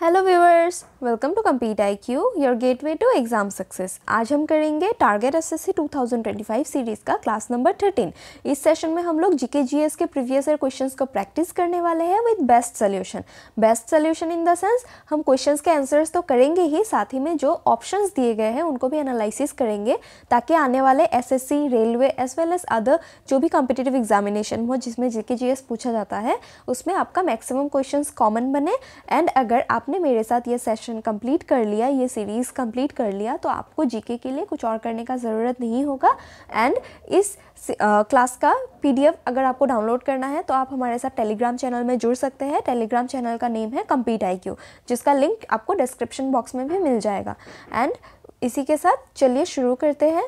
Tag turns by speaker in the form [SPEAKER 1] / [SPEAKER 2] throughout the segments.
[SPEAKER 1] Hello viewers, welcome to Compete IQ, your gateway to exam success. आज हम करेंगे target SSC 2025 series का class number 13। इस session में हम लोग जीके जीएस के प्रीवियस ईयर क्वेश्चंस को प्रैक्टिस करने वाले हैं with best solution. Best solution in the sense हम क्वेश्चंस के आंसर्स तो करेंगे ही, साथ ही में जो ऑप्शंस दिए गए हैं उनको भी एनालिसिस करेंगे ताकि आने वाले SSC, railway as well as other जो भी कॉम्पिटिटिव एग्जामिनेशन हो जिसमें जीके जीएस पूछा जाता है उसमें आपका मैक्सिमम क्वेश्चंस कॉमन बने। एंड अगर आपने मेरे साथ ये सेशन कंप्लीट कर लिया, ये सीरीज़ कंप्लीट कर लिया, तो आपको जीके के लिए कुछ और करने का ज़रूरत नहीं होगा। एंड इस क्लास का PDF अगर आपको डाउनलोड करना है तो आप हमारे साथ टेलीग्राम चैनल में जुड़ सकते हैं। टेलीग्राम चैनल का नेम है कम्पीट IQ, जिसका लिंक आपको डिस्क्रिप्शन बॉक्स में भी मिल जाएगा। एंड इसी के साथ चलिए शुरू करते हैं।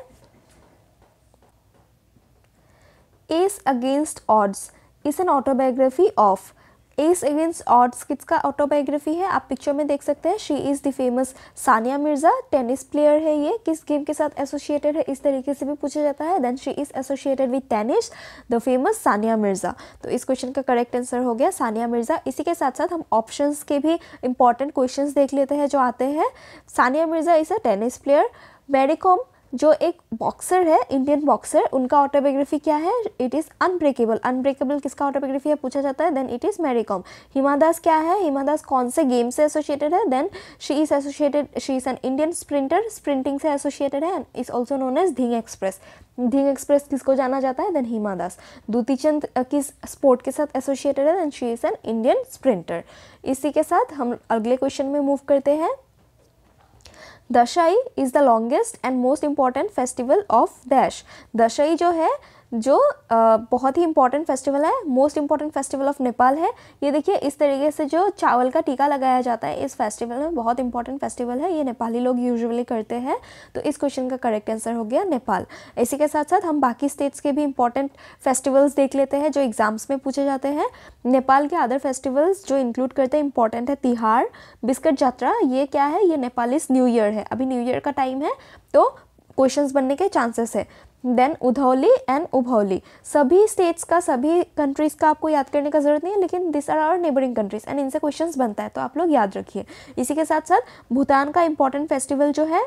[SPEAKER 1] S against odds is an autobiography of. S against odds किसका ऑटोबायोग्राफी है? आप पिक्चर में देख सकते हैं। She is the famous Sania Mirza, tennis player है। ये किस गेम के साथ एसोसिएटेड है इस तरीके से भी पूछा जाता है। Then she is associated with tennis, the famous Sania Mirza. तो इस क्वेश्चन का करेक्ट आंसर हो गया सानिया मिर्ज़ा। इसी के साथ साथ हम ऑप्शंस के भी इंपॉर्टेंट क्वेश्चंस देख लेते हैं जो आते हैं। Sania Mirza is a tennis player. Mary Kom जो एक बॉक्सर है, इंडियन बॉक्सर, उनका ऑटोबायोग्राफी क्या है? It is unbreakable. अनब्रेकेबल किसका ऑटोबायोग्राफी है पूछा जाता है, then it is Mary Kom. Hima Das क्या है? हिमा दास कौन से गेम से एसोसिएटेड है? Then she is an Indian sprinter, sprinting से एसोसिएटेड है, is also known as Dhing Express. Dhing Express किसको जाना जाता है? देन हिमा दास। दूती चंद किस स्पोर्ट के साथ एसोसिएटेड है? Then she is an Indian sprinter. इसी के साथ हम अगले क्वेश्चन में मूव करते हैं। Dashain is the longest and most important festival of dash. Dashain जो है जो बहुत ही इंपॉर्टेंट फेस्टिवल है, most important festival of Nepal है। ये देखिए इस तरीके से जो चावल का टीका लगाया जाता है इस फेस्टिवल में, बहुत इंपॉर्टेंट फेस्टिवल है, ये नेपाली लोग यूजुअली करते हैं। तो इस क्वेश्चन का करेक्ट आंसर हो गया नेपाल। इसी के साथ साथ हम बाकी स्टेट्स के भी इंपॉर्टेंट फेस्टिवल्स देख लेते हैं जो एग्जाम्स में पूछे जाते हैं। नेपाल के अदर फेस्टिवल्स जो इंक्लूड करते हैं इंपॉर्टेंट है तिहार, बिस्कट जात्रा। ये क्या है? ये नेपालीस न्यू ईयर है। अभी न्यू ईयर का टाइम है तो क्वेश्चंस बनने के चांसेस है। देन उधौली एंड उभौली, सभी स्टेट्स का, सभी कंट्रीज़ का आपको याद करने का ज़रूरत नहीं है, लेकिन this are our neighbouring countries and इनसे क्वेश्चंस बनता है तो आप लोग याद रखिए। इसी के साथ साथ भूटान का इंपॉर्टेंट फेस्टिवल जो है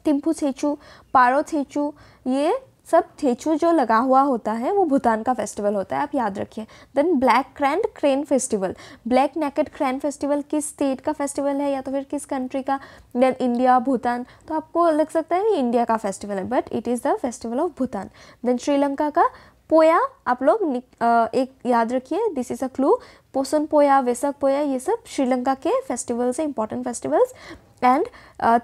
[SPEAKER 1] थिम्पू थेचू, पारो थेचू, ये सब थेचू जो लगा हुआ होता है वो भूटान का फेस्टिवल होता है, आप याद रखिए। Then black crowned crane festival, black necked crane festival किस स्टेट का फेस्टिवल है या तो फिर किस कंट्री का? Then India, Bhutan. तो आपको लग सकता है कि इंडिया का फेस्टिवल है, but it is the festival of Bhutan. Then Sri Lanka का पोया, आप लोग एक याद रखिए, दिस इज़ अ क्लू। पोसन पोया, वेसक पोया, ये सब श्रीलंका के फेस्टिवल्स हैं, important festivals. And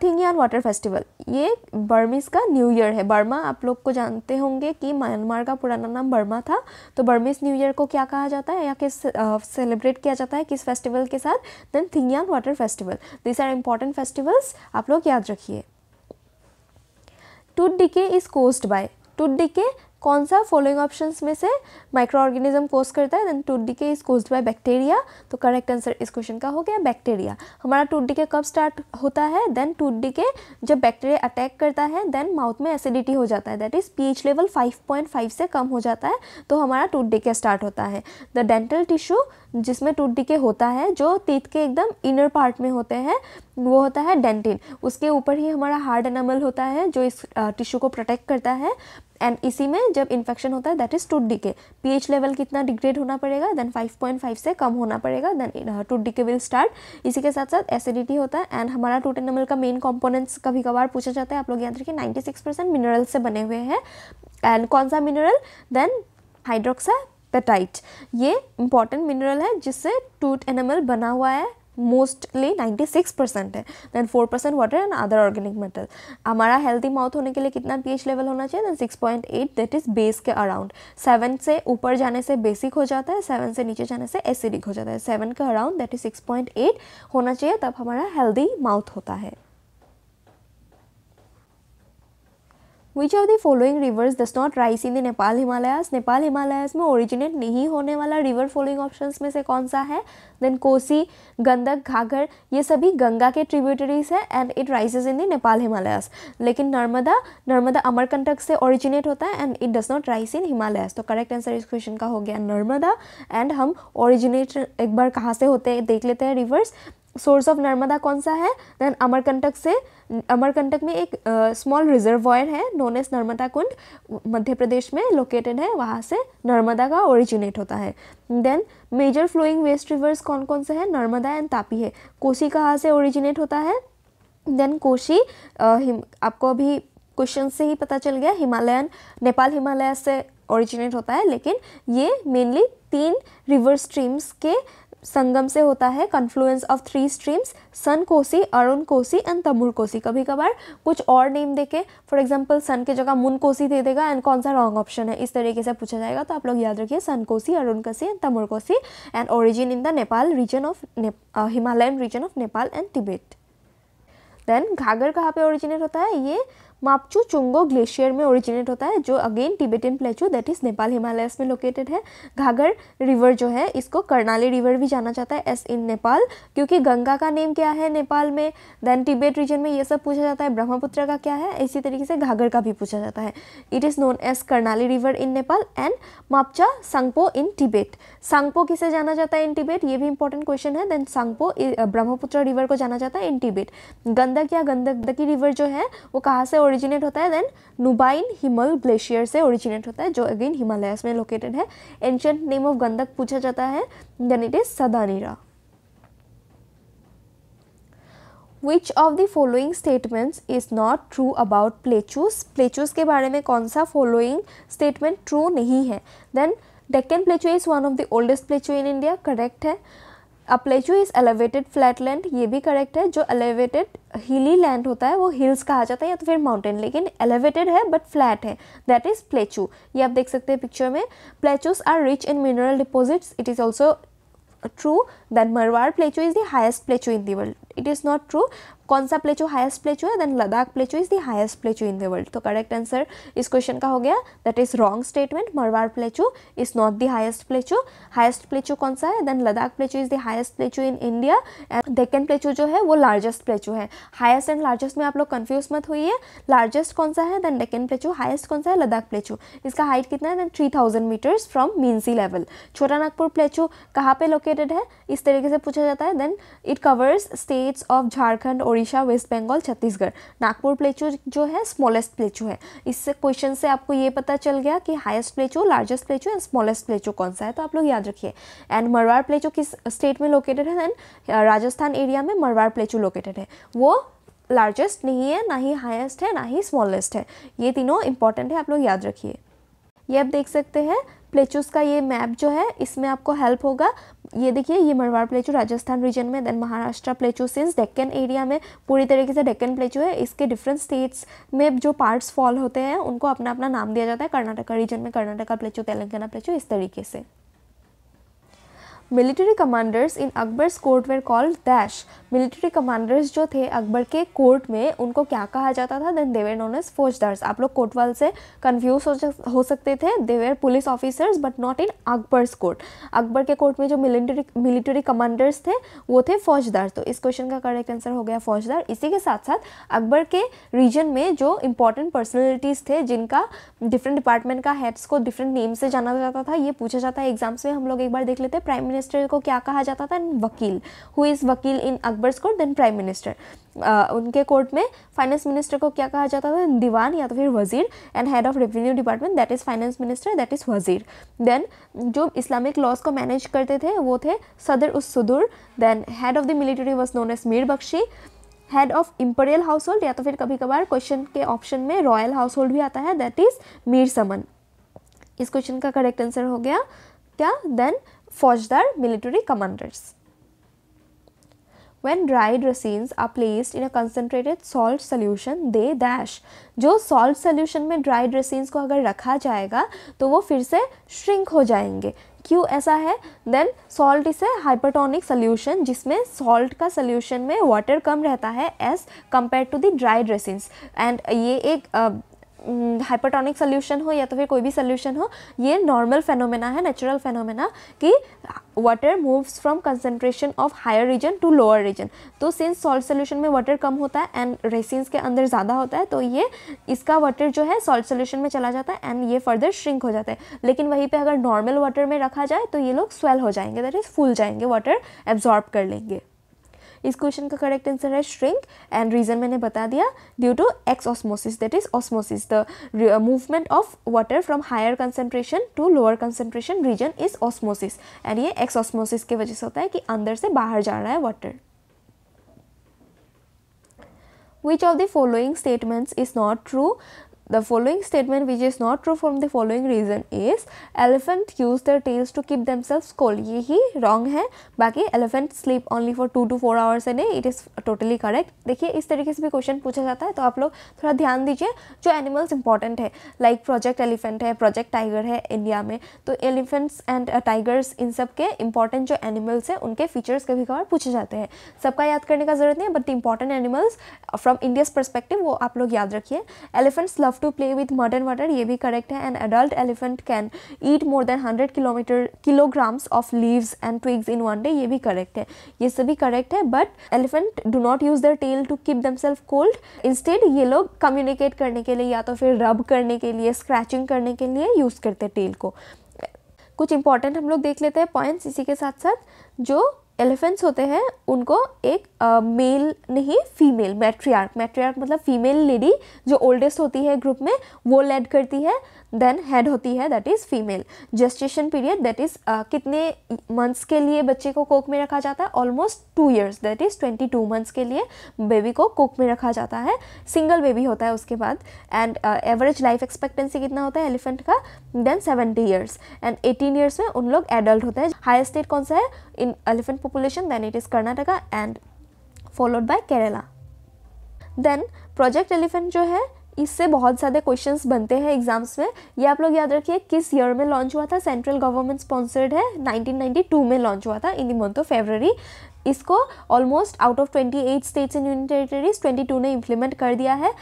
[SPEAKER 1] Thingyan water festival, ये बर्मीज़ का न्यू ईयर है। बर्मा आप लोग को जानते होंगे कि म्यांमार का पुराना नाम बर्मा था। तो बर्मीज़ न्यू ईयर को क्या कहा जाता है या किस सेलिब्रेट किया जाता है किस फेस्टिवल के साथ? Then Thingyan water festival. This are important festivals, आप लोग याद रखिए। Tooth decay is caused by. Tooth decay कौन सा फॉलोइंग ऑप्शंस में से माइक्रो ऑर्गेनिज्म कोज करता है? Then tooth decay is caused by bacteria. तो करेक्ट आंसर इस क्वेश्चन का हो गया बैक्टीरिया। हमारा टूथ डिके कब स्टार्ट होता है? देन टूथ डिके जब बैक्टीरिया अटैक करता है, देन माउथ में एसिडिटी हो जाता है, दैट इज pH लेवल 5.5 से कम हो जाता है तो हमारा टूथ डिके स्टार्ट होता है। द डेंटल टिश्यू जिसमें टूथ डिके होता है, जो टीथ के एकदम इनर पार्ट में होते हैं, वो होता है डेंटिन। उसके ऊपर ही हमारा हार्ड एनामल होता है जो इस टिश्यू को प्रोटेक्ट करता है। एंड इसी में जब इन्फेक्शन होता है that is tooth decay. pH level कितना डिग्रेड होना पड़ेगा? देन 5.5 से कम होना पड़ेगा, then tooth decay will start. इसी के साथ साथ एसिडिटी होता है। एंड हमारा टूथ एनामल का मेन कंपोनेंट्स कभी कभार पूछा जाता है, आप लोग याद रखिए 96% मिनरल से बने हुए हैं। एंड कौन सा मिनरल? देन हाइड्रोक्सापेटाइट, ये इंपॉर्टेंट मिनरल है जिससे टूथ एनामल बना हुआ है, मोस्टली 96% है। Then 4% water and other organic metal. हमारा हेल्दी माउथ होने के लिए कितना pH लेवल होना चाहिए? देन 6.8, दैट इज बेस के अराउंड। 7 से ऊपर जाने से बेसिक हो जाता है, 7 से नीचे जाने से एसिडिक हो जाता है। 7 के अराउंड दैट इज 6.8 होना चाहिए, तब हमारा हेल्दी माउथ होता है। Which of the following rivers does not rise in the Nepal Himalayas. Nepal Himalayas में ओरिजिनेट नहीं होने वाला रिवर फॉलोइंग ऑप्शंस में से कौन सा है? देन कोसी, गंडक, घाघर, ये सभी गंगा के ट्रिब्यूटरीज है and it rises in the Nepal Himalayas. लेकिन नर्मदा अमरकंटक से ओरिजिनेट होता है and it does not rise in Himalayas. तो करेक्ट आंसर इस क्वेश्चन का हो गया नर्मदा। एंड हम ओरिजिनेट एक बार कहाँ से होते हैं देख लेते हैं रिवर्स। सोर्स ऑफ नर्मदा कौन सा है? देन अमरकंटक में एक स्मॉल रिजर्वॉयर है नोन एज नर्मदा कुंड, मध्य प्रदेश में लोकेटेड है, वहाँ से नर्मदा का ओरिजिनेट होता है। Then major flowing west rivers कौन कौन से हैं? नर्मदा एंड तापी है। कोसी कहाँ से ओरिजिनेट होता है? देन कोसी आपको अभी क्वेश्चन से ही पता चल गया, नेपाल हिमालय से ओरिजिनेट होता है, लेकिन ये मेनली 3 रिवर स्ट्रीम्स के संगम से होता है, confluence of 3 streams, Sun Kosi, Arun Kosi and Tamur Kosi. कभी कभार कुछ और नेम देके, फॉर एग्जांपल सन के जगह मुन कोसी दे देगा एंड कौन सा रॉन्ग ऑप्शन है, इस तरीके से पूछा जाएगा। तो आप लोग याद रखिए Sun Kosi, Arun Kosi and Tamur Kosi and origin in the Nepal region of Himalayan region of Nepal and Tibet. Then Ghaghara कहाँ पे ओरिजिनेट होता है? ये मापचू चुंगो ग्लेशियर में ओरिजिनेट होता है, जो again Tibetan प्लेटू that is Nepal Himalayas में लोकेटेड है। घाघर रिवर जो है इसको कर्णाली रिवर भी जाना जाता है एस इन नेपाल, क्योंकि गंगा का नेम क्या है नेपाल में, देन तिब्बत रीजन में ये सब पूछा जाता है। ब्रह्मपुत्र का क्या है? इसी तरीके से घाघर का भी पूछा जाता है। It is known as Karnali river in Nepal and Mapcha Tsangpo in Tibet. Tsangpo किसे जाना जाता है इन तिब्बत? ये भी इंपॉर्टेंट क्वेश्चन है। देन सांगपो ब्रह्मपुत्र रिवर को जाना जाता है इन तिब्बत। गंडक या गंडकी रिवर जो है वो कहाँ से ओरिजिनेट होता है? देन नुबाइन हिमल ग्लेशियर से ओरिजिनेट होता है, जो अगेन हिमालयस में लोकेटेड है। एंशिएंट नेम ऑफ गंडक पूछा जाता है, then it is Sadanira. Which of the following statements is not true about plateaus? Plateaus के बारे में कौन सा फॉलोइंग स्टेटमेंट ट्रू नहीं है? Then Deccan plateau is one of the oldest plateau in India, correct है। A plateau is elevated flat land, ये भी करेक्ट है। जो एलिवेटेड हिली लैंड होता है वो हिल्स कहा जाता है या तो फिर माउंटेन, लेकिन एलिवेटेड है बट फ्लैट है, दैट इज प्लेचू। ये आप देख सकते हैं पिक्चर में। Plateaus are rich in mineral deposits, it is also true. Then Marwar plateau is the highest plateau in the world, it is not true. कौन सा प्लेचू हाईएस्ट प्लेचू है? Then Ladakh plateau is the highest plateau in the world. तो correct answer इस question का हो गया, that is wrong statement. मरवाड़ plateau is not the highest plateau. Highest plateau कौन सा है? Then Ladakh plateau is the highest plateau in India and Deccan plateau जो है वो लार्जेस्ट प्लेचू है। हाईएस्ट एंड लार्जेस्ट में आप लोग कंफ्यूज मत होइए। लार्जेस्ट कौन सा है? Then Deccan plateau. हाईएस्ट कौन सा है? लद्दाख प्लेचू। इसका हाइट कितना है? Then 3000 metres from mean sea level. Chota Nagpur plateau कहाँ पे लोकेटेड है, इस तरीके से पूछा जाता है। Then it covers states of Jharkhand, Odisha, West Bengal, Chhattisgarh. Nagpur plateau जो है स्मॉलेस्ट प्लेचू है। इस क्वेश्चन से आपको ये पता चल गया कि highest plateau, largest plateau and smallest plateau कौन सा है, तो आप लोग याद रखिए। एंड मरवाड़ प्लेचू किस स्टेट में लोकेटेड है? देन राजस्थान एरिया में मरवाड़ प्लेचू लोकेटेड है। वो लार्जेस्ट नहीं है, ना ही हाईएस्ट है, ना ही स्मॉलेस्ट है। ये तीनों इंपॉर्टेंट है, आप लोग याद रखिए। ये आप देख सकते हैं प्लेचूस का ये मैप जो है, इसमें आपको हेल्प होगा। ये देखिए, ये मरवाड़ प्लेचू राजस्थान रीजन में, then Maharashtra plateau since Deccan area में पूरी तरीके से डेक्कन प्लेचू है। इसके डिफरेंट स्टेट्स में जो पार्ट्स फॉल होते हैं उनको अपना अपना नाम दिया जाता है। कर्नाटका रीजन में कर्नाटका प्लेचू, तेलंगाना प्लेचू, इस तरीके से। Military commanders in Akbar's court where called dash. Military commanders जो थे अकबर के कोर्ट में, उनको क्या कहा जाता था? Then they were known as faujdars. आप लोग कोटवाल से कंफ्यूज हो सकते थे, they were police officers but not in Akbar's court. Akbar के कोर्ट में जो मिलिट्री कमांडर्स थे वो थे फौजदार। तो इस क्वेश्चन का करेक्ट आंसर हो गया फौजदार। इसी के साथ साथ अकबर के रीजन में जो इंपॉर्टेंट पर्सनैलिटीज़ थे जिनका डिफरेंट डिपार्टमेंट का हेड्स को डिफरेंट नेम से जाना जाता था, ये पूछा जाता है एग्जाम्स में। हम लोग एक बार देख लेते हैं। प्राइम मिनिस्टर को क्या कहा जाता था? वकील। Who is vakil in Akbar's court? Then prime minister. उनके कोर्ट में फाइनेंस मिनिस्टर को क्या कहा जाता था? दीवान या तो फिर वजीर। And head of revenue department that is finance minister, that is wazir. Then जो इस्लामिक लॉज को मैनेज करते थे वो थे सदर उस सुदूर। Then head of the military was known as Mir Bakhshi. Head of imperial household, या तो फिर कभी कभार क्वेश्चन के ऑप्शन में रॉयल हाउस होल्ड भी आता है, दैट इज मीर समन। इस क्वेश्चन का करेक्ट आंसर हो गया क्या? देन फौजदार, military commanders. When dried resins are placed in a concentrated salt solution, they dash। जो salt solution में dried resins को अगर रखा जाएगा तो वो फिर से shrink हो जाएंगे। क्यों ऐसा है? Then salt is a hypertonic solution, जिसमें सॉल्ट का सोल्यूशन में वाटर कम रहता है as compare to the dried raisins. And ये एक हाइपरटोनिक सोल्यूशन हो या तो फिर कोई भी सोल्यूशन हो, ये नॉर्मल फेनोमेना है, नेचुरल फेनोमेना कि water moves from concentration of higher region to lower region. तो सिंस सॉल्ट सोल्यूशन में वाटर कम होता है एंड रेसिन्स के अंदर ज़्यादा होता है, तो ये इसका वाटर जो है सॉल्ट सोल्यूशन में चला जाता है एंड ये फर्दर श्रिंक हो जाता है। लेकिन वहीं पे अगर नॉर्मल वाटर में रखा जाए तो ये लोग स्वेल हो जाएंगे, दैट इज़ फूल जाएंगे, वाटर एब्जॉर्ब कर लेंगे। इस क्वेश्चन का करेक्ट आंसर है श्रिंक, एंड रीजन मैंने बता दिया, due to exosmosis, that is osmosis, the movement of water from higher concentration to lower concentration reason is osmosis, and ये एक्स ऑस्मोसिस की वजह से होता है कि अंदर से बाहर जा रहा है water. Which of the following statements is not true? The following statement which is not true from the following reason is elephant use their tails to keep themselves cold. ये ही wrong है. बाकी elephant sleep only for 2 to 4 hours a day. It is totally correct. देखिए इस तरीके से भी question पूछा जाता है, तो आप लोग थोड़ा ध्यान दीजिए. जो एनिमल्स इंपॉर्टेंट है, लाइक प्रोजेक्ट एलिफेंट है, प्रोजेक्ट टाइगर है इंडिया में, तो एलिफेंट्स एंड टाइगर्स इन सब के इंपॉर्टेंट जो एनिमल्स हैं उनके फीचर्स कभी कभार पूछे जाते हैं. सबका याद करने का जरूरत नहीं है, but the important animals from India's perspective वो आप लोग याद रखिए. Elephants love to play with mud and water, ये भी करेक्ट है. An adult elephant can eat more than 100 kilograms of leaves and twigs in one day, ये भी करेक्ट है. ये सभी करेक्ट है, but elephant do not use their tail to keep themselves cold. Instead ये लोग कम्युनिकेट करने के लिए या तो फिर रब करने के लिए, स्क्रैचिंग करने के लिए यूज करते हैं टेल को. कुछ इंपॉर्टेंट हम लोग देख लेते हैं पॉइंट्स इसी के साथ साथ. जो एलिफेंट्स होते हैं उनको एक मेल नहीं फीमेल मैट्रियार्क मतलब फीमेल लेडी जो ओल्डेस्ट होती है ग्रुप में वो लेड करती है, देन हेड होती है that is female. Gestation period that is कितने मंथ्स के लिए बच्चे को कोक में रखा जाता है, almost 2 years that is 22 months के लिए बेबी को कोक में रखा जाता है. सिंगल बेबी होता है उसके बाद. एंड एवरेज लाइफ एक्सपेक्टेंसी कितना होता है एलिफेंट का, देन 70 years. एंड 18 years में उन लोग एडल्ट होते हैं. हाईएस्ट स्टेट कौन सा है in elephant population, then it is Karnataka and followed by Kerala. Then project elephant जो है इससे बहुत सारे क्वेश्चंस बनते हैं एग्जाम्स में. ये आप लोग याद रखिए किस ईयर में लॉन्च हुआ था. सेंट्रल गवर्नमेंट स्पॉन्सर्ड है, 1992 में लॉन्च हुआ था in the month of February. इसको almost out of 28 states and union territories 22 ने इम्प्लीमेंट कर दिया है.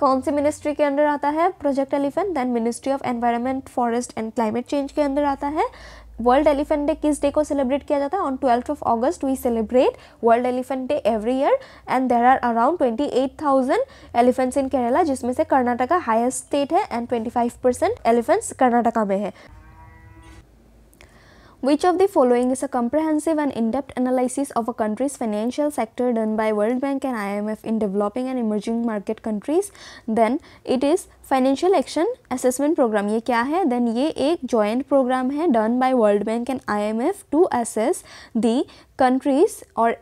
[SPEAKER 1] कौन से मिनिस्ट्री के अंदर आता है project elephant, then ministry of environment, forest and climate change के अंदर आता है. वर्ल्ड एलिफेंट डे किस डे को सेलिब्रेट किया जाता है, on 12th of August we celebrate world elephant day every year. And there are around 28,000 elephants in Kerala, जिसमें से कर्नाटका हाईएस्ट स्टेट है एंड 25% एलिफेंट्स कर्नाटका में है. Which of the following is a comprehensive and in-depth analysis of a country's financial sector done by World Bank and IMF in developing and emerging market countries? Then it is Financial Action Assessment Program. ये क्या है? Then ये एक joint program है done by World Bank and IMF to assess the countries और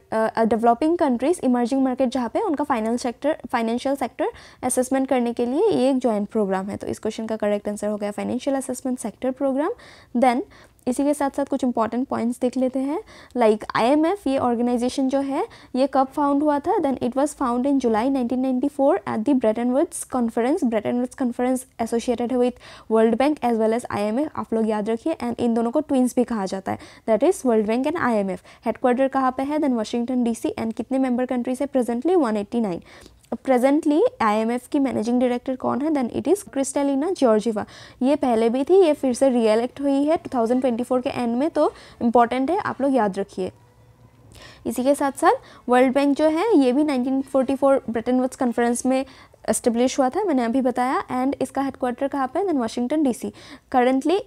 [SPEAKER 1] developing countries, emerging market जहाँ पे उनका financial sector assessment करने के लिए ये एक joint program है. तो इस क्वेश्चन का करेक्ट आंसर हो गया Financial Assessment Sector Program. Then इसी के साथ साथ कुछ इंपॉर्टेंट पॉइंट्स देख लेते हैं. लाइक IMF ये ऑर्गेनाइजेशन जो है ये कब फाउंड हुआ था, then it was found in July 1994 at the Bretton Woods conference. Bretton Woods conference associated है with World Bank as well as IMF, आप लोग याद रखिए. एंड इन दोनों को ट्विंस भी कहा जाता है, that is world bank and IMF. Headquarter कहाँ पे है, देन वाशिंगटन DC. एंड कितने मेंबर कंट्रीज है प्रेजेंटली, 189. प्रेजेंटली IMF की मैनेजिंग डायरेक्टर कौन है, then it is Kristalina Georgieva. ये पहले भी थी, ये फिर से रीएलेक्ट हुई है 2024 के एंड में, तो इम्पॉर्टेंट है आप लोग याद रखिए. इसी के साथ साथ वर्ल्ड बैंक जो है ये भी 1944 ब्रेटन वुड्स कॉन्फ्रेंस में एस्टेब्लिश हुआ था, मैंने अभी बताया. एंड इसका हेडक्वार्टर कहाँ पे है, then Washington DC. Currently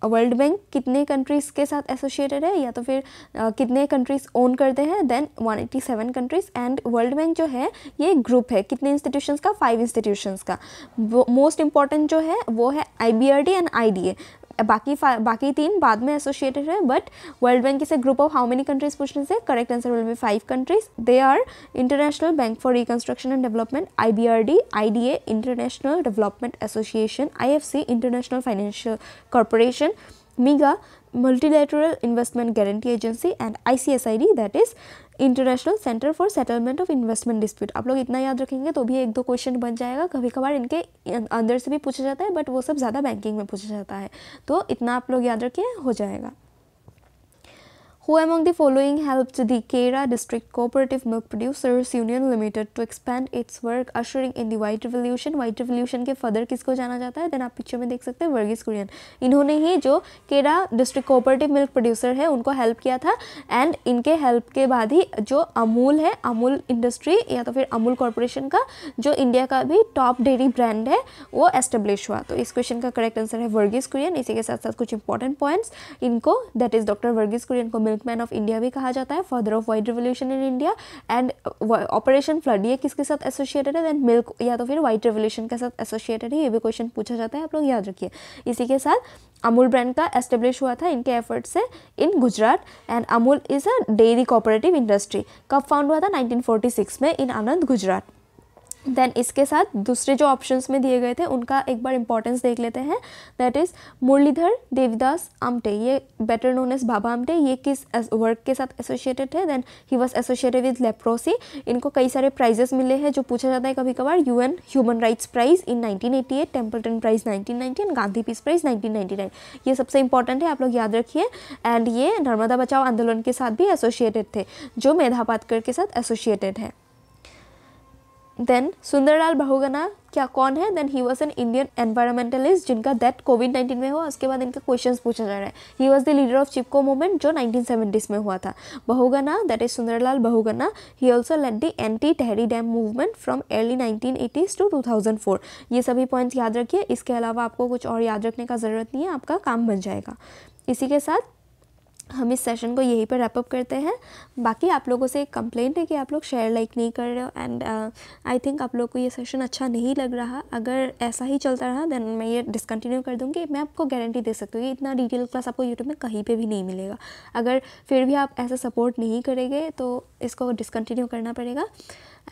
[SPEAKER 1] world bank कितने कंट्रीज़ के साथ एसोसिएटेड है या तो फिर कितने कंट्रीज़ ओन करते हैं, then 187 countries. And world bank जो है ये एक ग्रुप है कितने इंस्टीट्यूशंस का, 5 इंस्टीट्यूशंस का. मोस्ट इंपॉर्टेंट जो है वो है IBRD एंड IDA. बाकी 3 बाद में एसोसिएटेड है, but world bank is a group of how many countries पूछने से correct answer will be 5 countries. They are international bank for reconstruction and development, IBRD, IDA international development association, IFC international financial corporation, MIGA multilateral investment guarantee agency, and ICSID that is international centre for settlement of investment dispute. आप लोग इतना याद रखेंगे तो भी 1-2 question बन जाएगा. कभी कभार इनके अंदर से भी पूछा जाता है, बट वो सब ज़्यादा बैंकिंग में पूछा जाता है, तो इतना आप लोग याद रखिए हो जाएगा. Who among the following helped the Kera District Cooperative Milk Producers Union Limited to expand its work ushering in the White Revolution? White Revolution के फर्दर किसको जाना जाता है, देन आप पिक्चर में देख सकते हैं वर्गीस कुरियन. इन्होंने ही जो केरा डिस्ट्रिक्ट कोऑपरेटिव मिल्क प्रोड्यूसर है उनको हेल्प किया था. एंड इनके हेल्प के बाद ही जो अमूल है, अमूल इंडस्ट्री या तो फिर अमूल कॉर्पोरेशन का जो इंडिया का भी टॉप डेयरी ब्रांड है वो एस्टेब्लिश हुआ. तो इस क्वेश्चन का करेक्ट आंसर है वर्गीस कुरियन. इसी के साथ साथ कुछ इंपॉर्टेंट पॉइंट्स इनको, that is doctor Verghese Kurien को मिल्कमैन ऑफ इंडिया भी कहा जाता है, father of white revolution in India and operation flood ये किसके साथ एसोसिएटेड है, देन मिल्क या तो फिर वाइट रिवोल्यूशन के साथ एसोसिएटेड है, ये भी क्वेश्चन पूछा जाता है, आप लोग याद रखिए। इसी के साथ अमूल ब्रांड का एस्टेब्लिश हुआ था इनके एफर्ट से in Gujarat and Amul is a dairy cooperative industry. कब फाउंड हुआ था? 1946 में इन आनंद गुजरात। देन इसके साथ दूसरे जो ऑप्शंस में दिए गए थे उनका एक बार इंपॉर्टेंस देख लेते हैं। दैट इज़ मुरलीधर देवदास आमटे, ये better known as Baba Amte, ये किस वर्क के साथ एसोसिएटेड है? Then he was associated with leprosy. इनको कई सारे प्राइजेस मिले हैं जो पूछा जाता है कभी कभार, UN human rights prize in 1988, Templeton prize 1990 and Gandhi peace prize 1999। ये सबसे इंपॉर्टेंट है, आप लोग याद रखिए। एंड ये नर्मदा बचाओ आंदोलन के साथ भी एसोसिएटेड थे, जो मेधा पाटकर के साथ एसोसिएटेड है। देन सुंदरलाल बहुगुणा क्या कौन है? Then he was an Indian environmentalist जिनका डेथ कोविड-19 में हुआ। उसके बाद इनका क्वेश्चंस पूछा जा रहा है। He was the leader of Chipko movement जो 1970s में हुआ था। Bahuguna that is Sunderlal Bahuguna, he also led the anti Tehri dam movement from early 1980s to 2004। ये सभी पॉइंट्स याद रखिए, इसके अलावा आपको कुछ और याद रखने का ज़रूरत नहीं है, आपका काम बन जाएगा। इसी के साथ हम इस सेशन को यहीं पर रैपअप करते हैं। बाकी आप लोगों से एक कंप्लेंट है कि आप लोग शेयर लाइक नहीं कर रहे हो एंड आई थिंक आप लोग को ये सेशन अच्छा नहीं लग रहा। अगर ऐसा ही चलता रहा देन मैं ये डिसकंटिन्यू कर दूँगी। मैं आपको गारंटी दे सकती हूँ कि इतना डिटेल क्लास आपको यूट्यूब में कहीं पे भी नहीं मिलेगा। अगर फिर भी आप ऐसा सपोर्ट नहीं करेंगे तो इसको डिसकंटिन्यू करना पड़ेगा।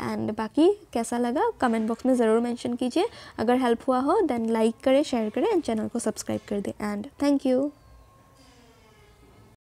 [SPEAKER 1] एंड बाकी कैसा लगा कमेंट बॉक्स में ज़रूर मेंशन कीजिए। अगर हेल्प हुआ हो देन लाइक करें, शेयर करें एंड चैनल को सब्सक्राइब कर दें। And thank you.